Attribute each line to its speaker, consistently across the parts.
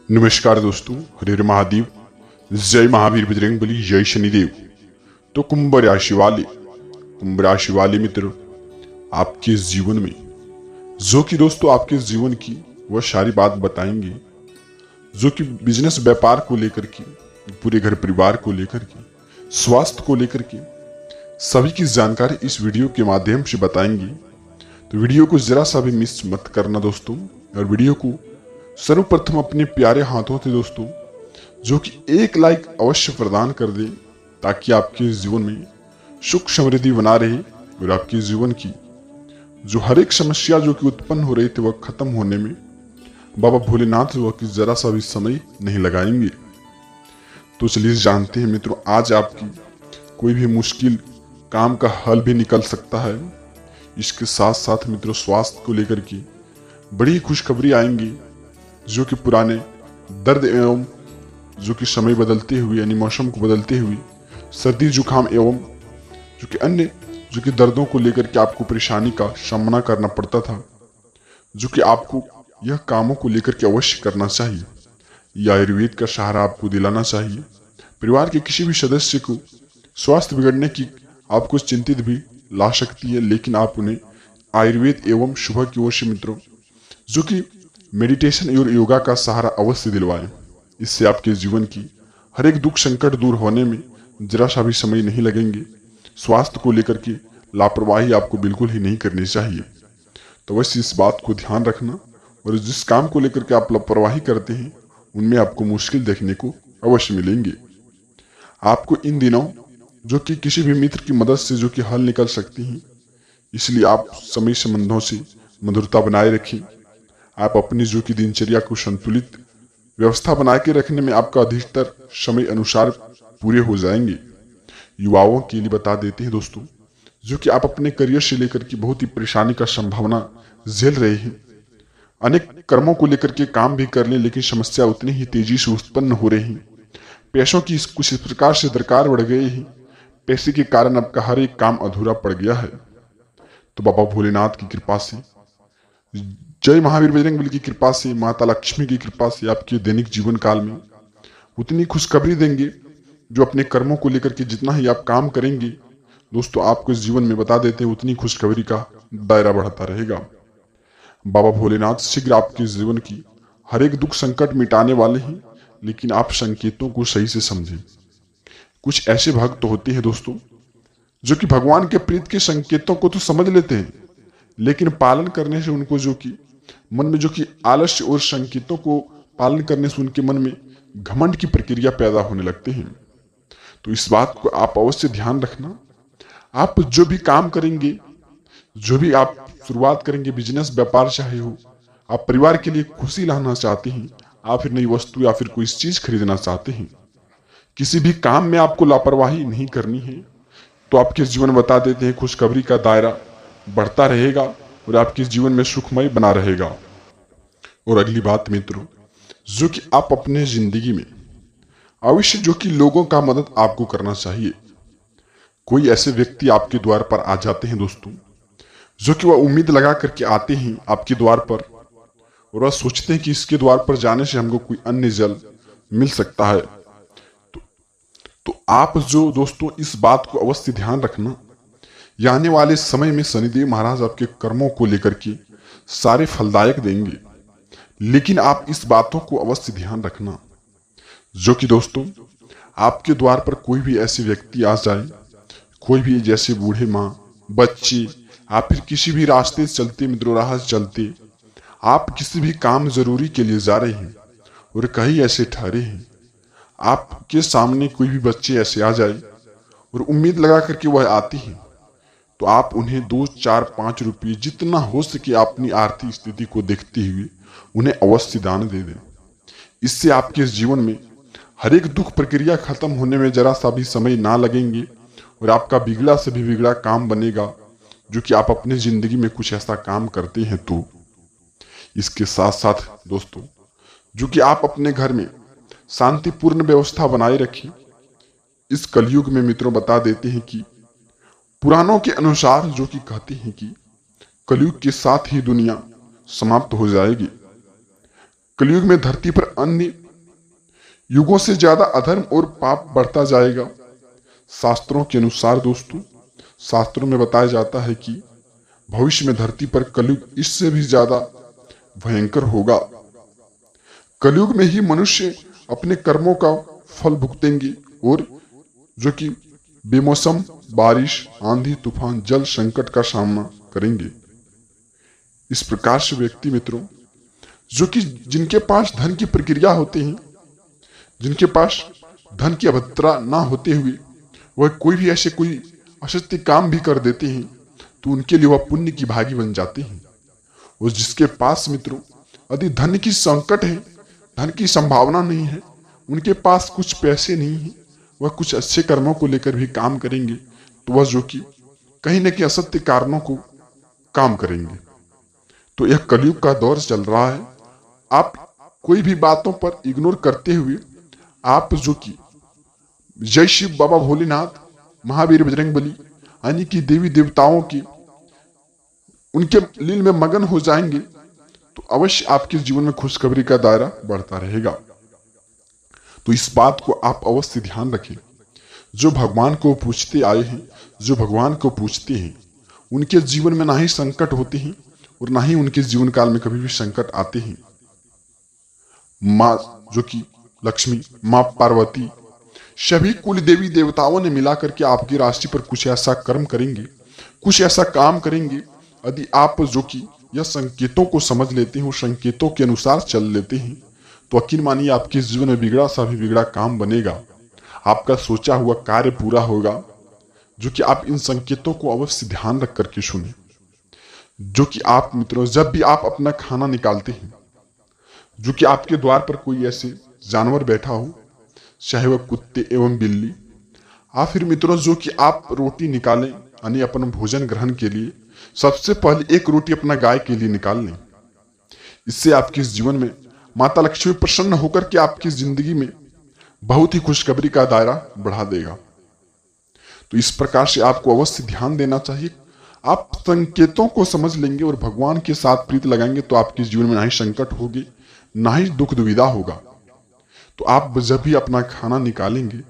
Speaker 1: नमस्कार दोस्तों, हरे हर महादेव। जय महावीर बजरंगबली, जय शनिदेव। तो कुंभ राशि वाले मित्र आपके जीवन में जो कि दोस्तों आपके जीवन की वह सारी बात बताएंगे जो कि बिजनेस व्यापार को लेकर के, पूरे घर परिवार को लेकर के, स्वास्थ्य को लेकर के सभी की जानकारी इस वीडियो के माध्यम से बताएंगे। तो वीडियो को जरा सा भी मिस मत करना दोस्तों, और वीडियो को सर्वप्रथम अपने प्यारे हाथों से दोस्तों जो कि एक लाइक अवश्य प्रदान कर दे, ताकि आपके जीवन में सुख समृद्धि बना रहे और आपके जीवन की जो हर एक समस्या जो कि उत्पन्न हो रही थी वह खत्म होने में बाबा भोलेनाथ वह की जरा सा भी समय नहीं लगाएंगे। तो चलिए जानते हैं मित्रों, आज आपकी कोई भी मुश्किल काम का हल भी निकल सकता है। इसके साथ साथ मित्रों स्वास्थ्य को लेकर के बड़ी खुशखबरी आएंगी जो कि पुराने दर्द एवं जो कि समय बदलते हुए यानी मौसम को बदलते हुए सर्दी जुकाम एवं जो कि अन्य जो कि दर्दों को लेकर के आपको परेशानी का सामना करना पड़ता था, जो कि आपको यह कामों को लेकर के अवश्य करना चाहिए। यह आयुर्वेद का सहारा आपको दिलाना चाहिए। परिवार के किसी भी सदस्य को स्वास्थ्य बिगड़ने की आपको चिंतित भी ला सकती है, लेकिन आप उन्हें आयुर्वेद एवं सुबह की ओर से मित्रों जो कि मेडिटेशन और योगा का सहारा अवश्य दिलवाएं। इससे आपके जीवन की हर एक दुख संकट दूर होने में जरा सा भी समय नहीं लगेंगे। स्वास्थ्य को लेकर के लापरवाही आपको बिल्कुल ही नहीं करनी चाहिए। तो अवश्य इस बात को ध्यान रखना, और जिस काम को लेकर के आप लापरवाही करते हैं उनमें आपको मुश्किल देखने को अवश्य मिलेंगे। आपको इन दिनों जो कि किसी भी मित्र की मदद से जो कि हल निकल सकती हैं, इसलिए आप समय संबंधों से मधुरता बनाए रखें। आप अपनी जो कि दिनचर्या को संतुलित व्यवस्था बना के रखने में आपका अधिकतर समय अनुसार पूरे हो जाएंगे। युवाओं के लिए बता देते हैं दोस्तों जो कि आप अपने करियर से लेकर के बहुत ही परेशानी का संभावना झेल रहे हैं। अनेक कर्मों को लेकर के काम भी कर लें, लेकिन समस्या उतनी ही तेजी से उत्पन्न हो रही है। पैसों की कुछ इस प्रकार से दरकार बढ़ गई है, पैसे के कारण आपका हर एक काम अधूरा पड़ गया है। तो बाबा भोलेनाथ की कृपा से, जय महावीर बजरंगबली की कृपा से, माता लक्ष्मी की कृपा से आपके दैनिक जीवन काल में उतनी खुशखबरी देंगे जो अपने कर्मों को लेकर के जितना ही आप काम करेंगे दोस्तों आपको जीवन में बता देते हैं उतनी खुशखबरी का दायरा बढ़ता रहेगा। बाबा भोलेनाथ शीघ्र आपके जीवन की हर एक दुख संकट मिटाने वाले हैं, लेकिन आप संकेतों को सही से समझें। कुछ ऐसे भक्त होते हैं दोस्तों जो कि भगवान के प्रीत के संकेतों को तो समझ लेते हैं, लेकिन पालन करने से उनको जो कि मन में जो कि आलस्य और संकेतों को पालन करने से उनके मन में घमंड की प्रक्रिया पैदा होने लगते हैं। तो इस बात को आप अवश्य ध्यान रखना। आप जो भी काम करेंगे, जो भी आप शुरुआत करेंगे, बिजनेस व्यापार चाहे हो, आप परिवार के लिए खुशी लाना चाहते हैं, आप फिर नई वस्तु या फिर कोई चीज खरीदना चाहते हैं, किसी भी काम में आपको लापरवाही नहीं करनी है, तो आपके जीवन में बता देते हैं खुशखबरी का दायरा बढ़ता रहेगा और आपके जीवन में सुखमय बना रहेगा। और अगली बात मित्रों जो कि आप अपने जिंदगी में अवश्य जो कि लोगों का मदद आपको करना चाहिए। कोई ऐसे व्यक्ति आपके द्वार पर आ जाते हैं दोस्तों जो कि वह उम्मीद लगा करके आते हैं आपके द्वार पर, और वह सोचते हैं कि इसके द्वार पर जाने से हमको कोई अन्य जल मिल सकता है। तो आप जो दोस्तों इस बात को अवश्य ध्यान रखना, या आने वाले समय में शनिदेव महाराज आपके कर्मों को लेकर के सारे फलदायक देंगे, लेकिन आप इस बातों को अवश्य ध्यान रखना जो कि दोस्तों आपके द्वार पर कोई भी ऐसे व्यक्ति आ जाए, कोई भी जैसे बूढ़े माँ, बच्चे, आप फिर किसी भी रास्ते से चलते मित्रों, राह से चलते आप किसी भी काम जरूरी के लिए जा रहे हैं और कहीं ऐसे ठहरे हैं, आपके सामने कोई भी बच्चे ऐसे आ जाए और उम्मीद लगा करके वह आते हैं, तो आप उन्हें 2, 4, 5 रुपये जितना हो सके अपनी आर्थिक स्थिति को देखते हुए उन्हें अवश्य दान दे दें। इससे आपके जीवन में हर एक दुख प्रक्रिया खत्म होने में जरा सा भी समय ना लगेंगे और आपका बिगड़ा से भी बिगड़ा काम बनेगा जो कि आप अपने जिंदगी में कुछ ऐसा काम करते हैं। तो इसके साथ साथ दोस्तों जो कि आप अपने घर में शांतिपूर्ण व्यवस्था बनाए रखें। इस कलयुग में मित्रों बता देते हैं कि पुराणों के अनुसार जो कि कहते हैं कि कलयुग के साथ ही दुनिया समाप्त हो जाएगी। कलयुग में धरती पर अन्य युगों से ज्यादा अधर्म और पाप बढ़ता जाएगा। शास्त्रों के अनुसार दोस्तों, शास्त्रों में बताया जाता है कि भविष्य में धरती पर कलयुग इससे भी ज्यादा भयंकर होगा। कलयुग में ही मनुष्य अपने कर्मों का फल भुगतेंगे और जो कि बेमौसम बारिश, आंधी, तूफान, जल संकट का सामना करेंगे। इस प्रकार से व्यक्ति मित्रों, जो कि जिनके पास धन की प्रक्रिया होते हैं, जिनके पास धन की अभद्रता ना होते हुए वह कोई भी ऐसे कोई असत्य काम भी कर देते हैं तो उनके लिए वह पुण्य की भागी बन जाते हैं। और जिसके पास मित्रों यदि धन की संकट है, धन की संभावना नहीं है, उनके पास कुछ पैसे नहीं है, वह कुछ अच्छे कर्मों को लेकर भी काम करेंगे तो वह जो कि कहीं न कहीं असत्य कारणों को काम करेंगे। तो यह कलयुग का दौर चल रहा है। आप कोई भी बातों पर इग्नोर करते हुए आप जो कि जय शिव, बाबा भोलेनाथ, महावीर, बजरंगबली यानी कि देवी देवताओं की उनके लील में मगन हो जाएंगे तो अवश्य आपके जीवन में खुशखबरी का दायरा बढ़ता रहेगा। तो इस बात को आप अवश्य ध्यान रखें। जो भगवान को पूछते आए हैं, जो भगवान को पूछते हैं, उनके जीवन में ना ही संकट होते हैं और ना ही उनके जीवन काल में कभी भी संकट आते हैं। माँ जो कि लक्ष्मी, माँ पार्वती, सभी कुल देवी देवताओं ने मिलाकर के आपकी राशि पर कुछ ऐसा कर्म करेंगे, कुछ ऐसा काम करेंगे। यदि आप जो कि यह संकेतों को समझ लेते हैं और संकेतों के अनुसार चल लेते हैं तो यकीन मानिए आपके जीवन में बिगड़ा सा भी बिगड़ा काम बनेगा, आपका सोचा हुआ कार्य पूरा होगा। जो कि आप इन संकेतों को अवश्य ध्यान रख करके सुने। जो कि आप मित्रों जब भी आप अपना खाना निकालते हैं, जो कि आपके द्वार पर कोई ऐसे जानवर बैठा हो, चाहे वह कुत्ते एवं बिल्ली, या फिर मित्रों जो कि आप रोटी निकालें यानी अपन भोजन ग्रहण के लिए सबसे पहले एक रोटी अपना गाय के लिए निकाल लें। इससे आपके जीवन में माता लक्ष्मी प्रसन्न होकर के आपकी जिंदगी में बहुत ही खुशखबरी का दायरा बढ़ा देगा। तो इस प्रकार से आपको अवश्य ध्यान देना चाहिए। आप संकेतों को समझ लेंगे और भगवान के साथ प्रीत लगाएंगे तो आपके जीवन में ना ही संकट होगी, ना ही दुख दुविधा होगा। तो आप जब भी अपना खाना निकालेंगे,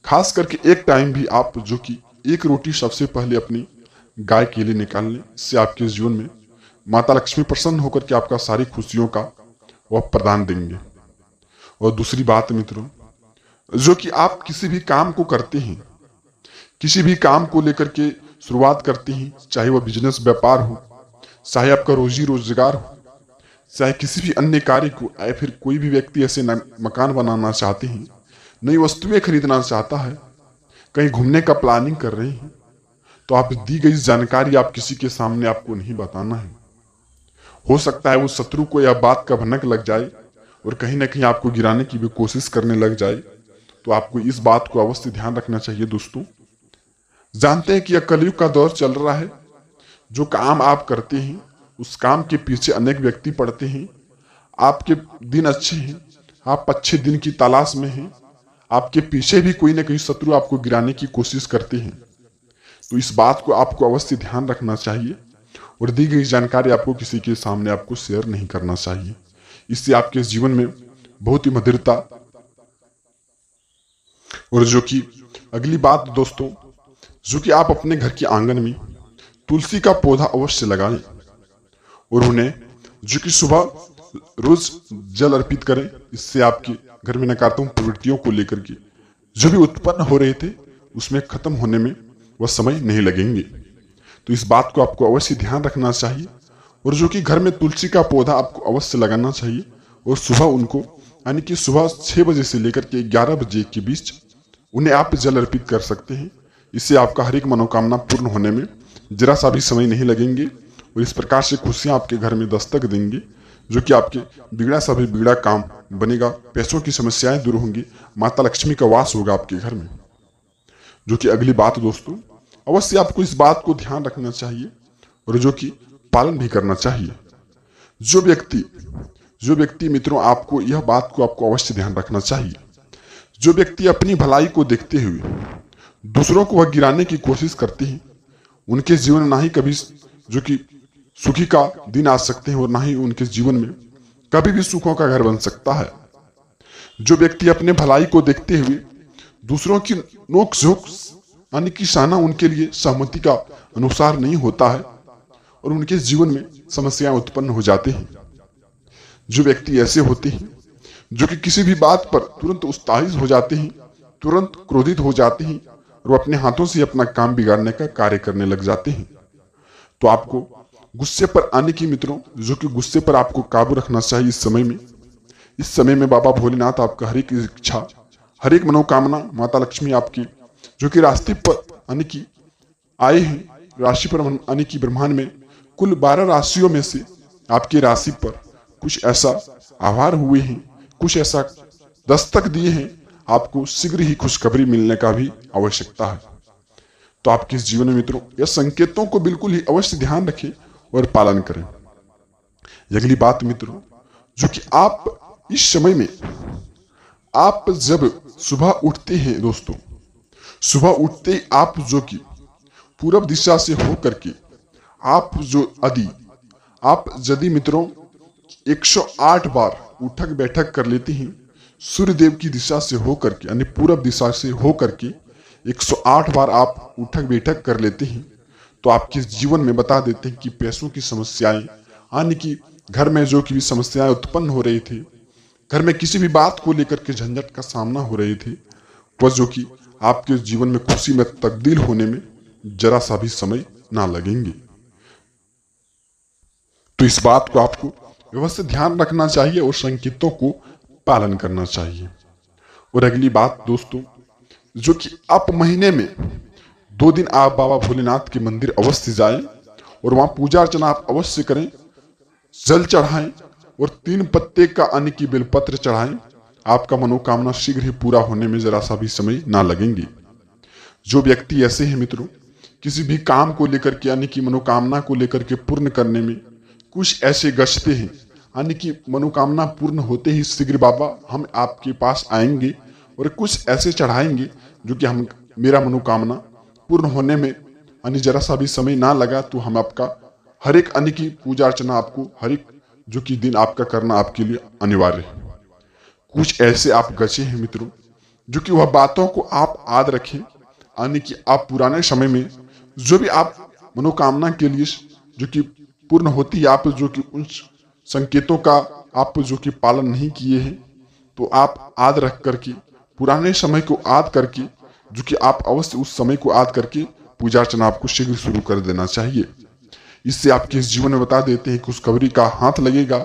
Speaker 1: खास करके एक टाइम भी आप जो कि एक रोटी सबसे पहले अपनी गाय के लिए निकाल लें। इससे आपके जीवन में माता लक्ष्मी प्रसन्न होकर के आपका सारी खुशियों का वह प्रदान देंगे। और दूसरी बात मित्रों, जो कि आप किसी भी काम को करते हैं, किसी भी काम को लेकर के शुरुआत करते हैं, चाहे वह बिजनेस व्यापार हो, चाहे आपका रोजी रोजगार हो, चाहे किसी भी अन्य कार्य को, या फिर कोई भी व्यक्ति ऐसे मकान बनाना चाहते हैं, नई वस्तुएं खरीदना चाहता है, कहीं घूमने का प्लानिंग कर रहे हैं, तो आप दी गई जानकारी आप किसी के सामने आपको नहीं बताना है। हो सकता है वो शत्रु को यह बात का भनक लग जाए और कहीं ना कहीं आपको गिराने की भी कोशिश करने लग जाए। तो आपको इस बात को अवश्य ध्यान रखना चाहिए दोस्तों। जानते हैं कि यह कलयुग का दौर चल रहा है। जो काम आप करते हैं उस काम के पीछे अनेक व्यक्ति पड़ते हैं। आपके दिन अच्छे हैं, आप अच्छे दिन की तलाश में हैं, आपके पीछे भी कोई ना कोई शत्रु आपको गिराने की कोशिश करते हैं। तो इस बात को आपको अवश्य ध्यान रखना चाहिए और दी गई जानकारी आपको किसी के सामने आपको शेयर नहीं करना चाहिए। इससे आपके जीवन में बहुत ही मधुरता। और जो कि अगली बात दोस्तों, जो कि आप अपने घर के आंगन में तुलसी का पौधा अवश्य लगाएं और उन्हें जो कि सुबह रोज जल अर्पित करें। इससे आपके घर में नकारात्मक प्रवृत्तियों को लेकर के जो भी उत्पन्न हो रहे थे उसमें खत्म होने में वह समय नहीं लगेंगे। तो इस बात को आपको अवश्य ध्यान रखना चाहिए। और जो कि घर में तुलसी का पौधा आपको अवश्य लगाना चाहिए और सुबह उनको यानी कि सुबह 6 बजे से लेकर के 11 बजे के बीच उन्हें आप जल अर्पित कर सकते हैं। इससे आपका हर एक मनोकामना पूर्ण होने में जरा सा भी समय नहीं लगेंगे और इस प्रकार से खुशियां आपके घर में दस्तक देंगे। जो कि आपके बिगड़ा सा भी बिगड़ा काम बनेगा, पैसों की समस्याएं दूर होंगी, माता लक्ष्मी का वास होगा आपके घर में। जो कि अगली बात दोस्तों, अवश्य आपको इस बात को ध्यान रखना चाहिए और जो कि पालन भी करना चाहिए। जो व्यक्ति मित्रों, आपको यह बात को आपको अवश्य ध्यान रखना चाहिए। जो व्यक्ति अपनी भलाई को देखते हुए दूसरों को वह गिराने की कोशिश करते हैं, उनके जीवन में ना ही कभी जो कि सुखी का दिन आ सकते हैं और ना ही उनके जीवन में कभी भी सुखों का घर बन सकता है। जो व्यक्ति अपने भलाई को देखते हुए दूसरों की नोक झोंक यानी कि साना उनके लिए सहमति का अनुसार नहीं होता है और उनके जीवन में समस्याएं उत्पन्न हो जाती हैं। जो व्यक्ति ऐसे होते हैं जो कि किसी भी बात पर तुरंत उत्साहित हो जाते हैं, तुरंत क्रोधित हो जाते हैं और वो अपने हाथों से अपना काम बिगाड़ने का कार्य करने लग जाते हैं। तो आपको गुस्से पर आने की मित्रों, जो कि गुस्से पर आपको काबू रखना चाहिए इस समय में बाबा भोलेनाथ आपका हर एक इच्छा, हर एक मनोकामना, माता लक्ष्मी आपकी जो कि रास्ते पर आने की आए हैं, राशि पर आने की ब्रह्मांड में कुल 12 राशियों में से आपकी राशि पर कुछ ऐसा आभार हुए हैं, कुछ ऐसा दस्तक दिए हैं, आपको शीघ्र ही खुशखबरी मिलने का भी आवश्यकता है। तो आपके इस जीवन में मित्रों यह संकेतों को बिल्कुल ही अवश्य ध्यान रखें और पालन करें। अगली बात मित्रों, जो कि आप इस समय में आप जब सुबह उठते हैं दोस्तों, सुबह उठते ही आप जो कि पूरब दिशा से हो करके आप यदि मित्रों 108 बार उठक बैठक कर लेते हैं सूर्य देव की दिशा से हो करके, यानी पूरब दिशा से हो करके 108 बार आप उठक बैठक कर लेते हैं, तो आपके जीवन में बता देते हैं कि पैसों की समस्याएं यानी कि घर में जो कि भी समस्याएं उत्पन्न हो रही थी, घर में किसी भी बात को लेकर के झंझट का सामना हो रहे थे, वह जो कि आपके जीवन में खुशी में तब्दील होने में जरा सा भी समय ना लगेंगे। तो इस बात को आपको व्यवस्थित ध्यान रखना चाहिए और संकेतों को पालन करना चाहिए। और अगली बात दोस्तों, जो कि आप महीने में 2 दिन आप बाबा भोलेनाथ के मंदिर अवश्य जाएं और वहां पूजा अर्चना आप अवश्य करें, जल चढ़ाएं और 3 पत्ते का अन्न की बेलपत्र चढ़ाएं। आपका मनोकामना शीघ्र ही पूरा होने में जरा सा भी समय ना लगेंगे। जो व्यक्ति ऐसे हैं मित्रों, किसी भी काम को लेकर के यानी कि मनोकामना को लेकर के पूर्ण करने में कुछ ऐसे गश्ते हैं, यानी कि मनोकामना पूर्ण होते ही शीघ्र बाबा हम आपके पास आएंगे और कुछ ऐसे चढ़ाएंगे जो कि हम मेरा मनोकामना पूर्ण होने में यानी जरा सा भी समय ना लगा, तो हम आपका हर एक अन्य की पूजा अर्चना आपको हर एक जो कि दिन आपका करना आपके लिए अनिवार्य है। कुछ ऐसे आप गचे हैं मित्रों, जो कि वह बातों को आप याद रखें, यानी कि आप पुराने समय में जो भी आप मनोकामना के लिए जो कि पूर्ण होती है, आप जो कि उन संकेतों का आप जो कि पालन नहीं किए हैं, तो आप याद रख करके पुराने समय को याद करके जो कि आप अवश्य उस समय को याद करके पूजा अर्चना आपको शीघ्र शुरू कर देना चाहिए। इससे आपके इस जीवन में बता देते हैं खुशखबरी का हाथ लगेगा,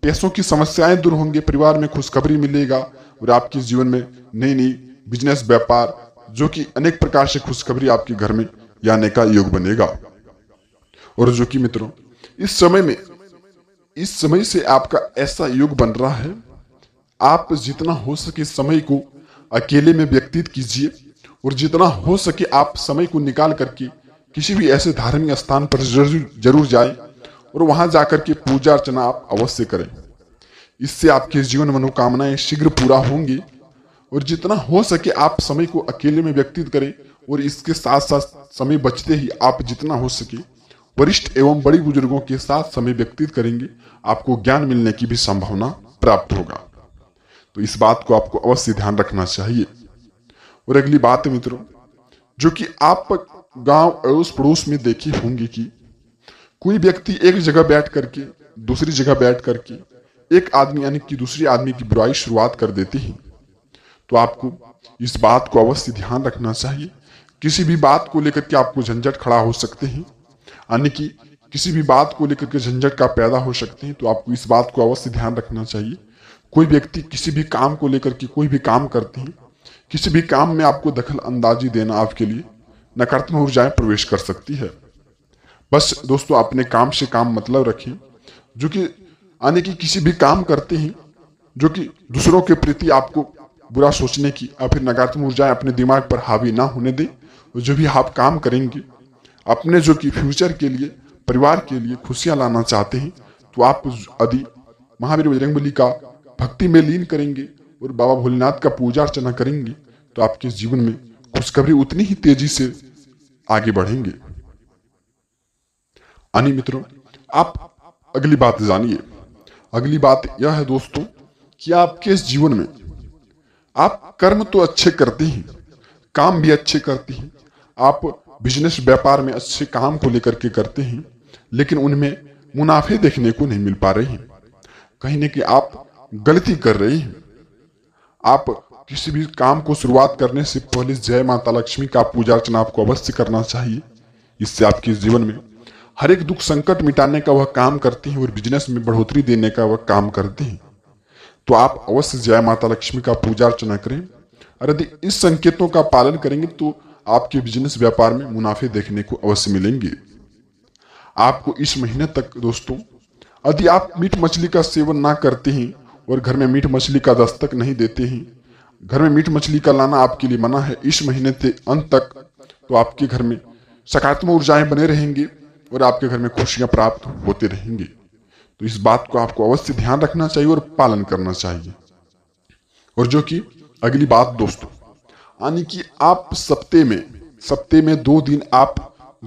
Speaker 1: पैसों की समस्याएं दूर होंगे, परिवार में खुशखबरी मिलेगा और आपके जीवन में नई नई बिजनेस व्यापार जो कि अनेक प्रकार से खुशखबरी आपके घर में आने का योग बनेगा। और जो कि मित्रों इस समय से आपका ऐसा योग बन रहा है, आप जितना हो सके समय को अकेले में व्यतीत कीजिए और जितना हो सके आप समय को निकाल करके किसी भी ऐसे धार्मिक स्थान पर जरूर जाएं और वहां जाकर के पूजा अर्चना आप अवश्य करें। इससे आपके जीवन मनोकामनाएं शीघ्र पूरा होंगी और जितना हो सके आप समय को अकेले में व्यतीत करें और इसके साथ साथ समय बचते ही आप जितना हो सके वरिष्ठ एवं बड़ी बुजुर्गों के साथ समय व्यतीत करेंगे, आपको ज्ञान मिलने की भी संभावना प्राप्त होगा। तो इस बात को आपको अवश्य ध्यान रखना चाहिए। और अगली बात है मित्रों, जो कि आप गांव अड़ोस पड़ोस में देखे होंगे कि कोई व्यक्ति एक जगह बैठ करके दूसरी जगह बैठ करके एक आदमी यानी कि दूसरे आदमी की बुराई शुरुआत कर देते हैं। तो आपको इस बात को अवश्य ध्यान रखना चाहिए। किसी भी बात को लेकर के आपको झंझट खड़ा हो सकते हैं, यानी कि किसी भी बात को लेकर के झंझट का पैदा हो सकते हैं, तो आपको इस बात को अवश्य ध्यान रखना चाहिए। कोई व्यक्ति किसी भी काम को लेकर के कोई भी काम करते हैं, किसी भी काम में आपको दखल अंदाजी देना आपके लिए नकारात्मक ऊर्जाएं प्रवेश कर सकती है। बस दोस्तों अपने काम से काम मतलब रखें, जो कि यानी कि किसी भी काम करते हैं जो कि दूसरों के प्रति आपको बुरा सोचने की या फिर नकारात्मक ऊर्जाएं अपने दिमाग पर हावी ना होने दें। जो भी आप काम करेंगे अपने जो कि फ्यूचर के लिए परिवार के लिए खुशियां लाना चाहते हैं, तो आप यदि महावीर बजरंगबली का भक्ति में लीन करेंगे और बाबा भोलेनाथ का पूजा अर्चना करेंगे, तो आपके जीवन में खुशखबरी उतनी ही तेजी से आगे बढ़ेंगे। आनी मित्रों, आप अगली बात जानिए, अगली बात यह है दोस्तों कि आपके इस जीवन में आप कर्म तो अच्छे करते हैं, काम भी अच्छे करते हैं, आप बिजनेस व्यापार में अच्छे काम को लेकर के करते हैं, लेकिन उनमें मुनाफे देखने को नहीं मिल पा रहे हैं। कहीं ना कहीं आप गलती कर रहे हैं। आप किसी भी काम को शुरुआत करने से पहले जय माता लक्ष्मी का पूजा अर्चना आपको अवश्य करना चाहिए। इससे आपके जीवन में हर एक दुख संकट मिटाने का वह काम करते हैं और बिजनेस में बढ़ोतरी देने का वह काम करते हैं। तो आप अवश्य जय माता लक्ष्मी का पूजा अर्चना करें, और यदि इस संकेतों का पालन करेंगे तो आपके बिजनेस व्यापार में मुनाफे देखने को अवश्य मिलेंगे। आपको इस महीने तक दोस्तों, यदि आप मीट मछली का सेवन ना करते हैं और घर में मीट मछली का दस्तक नहीं देते हैं, घर में मीट मछली का लाना आपके लिए मना है इस महीने से अंत तक, तो आपके घर में सकारात्मक ऊर्जाएं बने रहेंगी और आपके घर में खुशियां प्राप्त होते रहेंगी। तो इस बात को आपको अवश्य ध्यान रखना चाहिए और पालन करना चाहिए। और जो कि अगली बात दोस्तों, यानी कि आप सप्ते में 2 दिन आप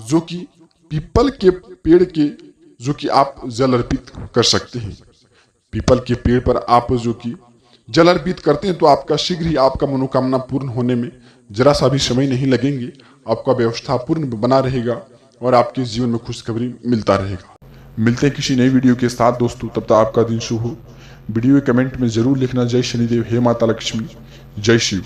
Speaker 1: जो कि पीपल के पेड़ के जो कि आप जल अर्पित कर सकते हैं। पीपल के पेड़ पर आप जो कि जल अर्पित करते हैं तो आपका शीघ्र ही आपका मनोकामना पूर्ण होने में जरा सा भी समय नहीं लगेंगे। आपका व्यवस्था पूर्ण बना रहेगा और आपके जीवन में खुशखबरी मिलता रहेगा। मिलते हैं किसी नई वीडियो के साथ दोस्तों, तब तक आपका दिन शुभ हो। वीडियो के कमेंट में जरूर लिखना जय शनिदेव, हे माता लक्ष्मी, जय शिव।